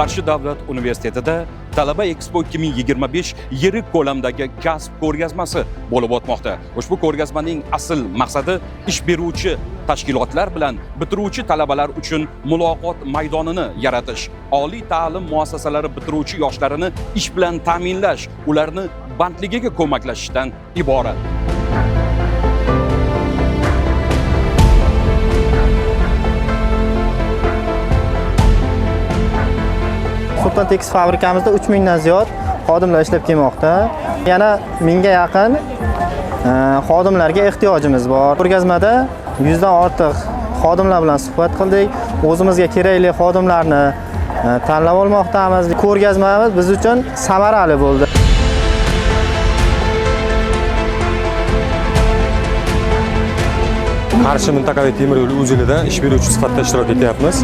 Qarshi davlat universitetida Talaba Expo 2025 yirik ko'lamdagi kasb ko'rgazmasi bo'lib o'tmoqda. Ushbu ko'rgazmaning asl maqsadi ish beruvchi tashkilotlar bilan bitiruvchi talabalar uchun muloqot maydonini yaratish, oliy ta'lim muassasalari bitiruvchi yoshlarini ish bilan ta'minlash, ularni bandligiga ko'maklashishdan iborat. Sultan Tekis fabrikamizda 3000 dan ziyod xodimlar ishlab kelmoqda. Yana 1000 ga yaqin xodimlarga ehtiyojimiz bor. Ko'rgazmada 100 dan ortiq xodimlar bilan suhbat qildik. O'zimizga kerakli xodimlarni tanlab olmoqdamiz. Ko'rgazmamiz biz uchun samarali bo'ldi. Qarshi mintaqaviy temir yo'l uzilida ish beruvchi sifatida ishtirok etyapmiz.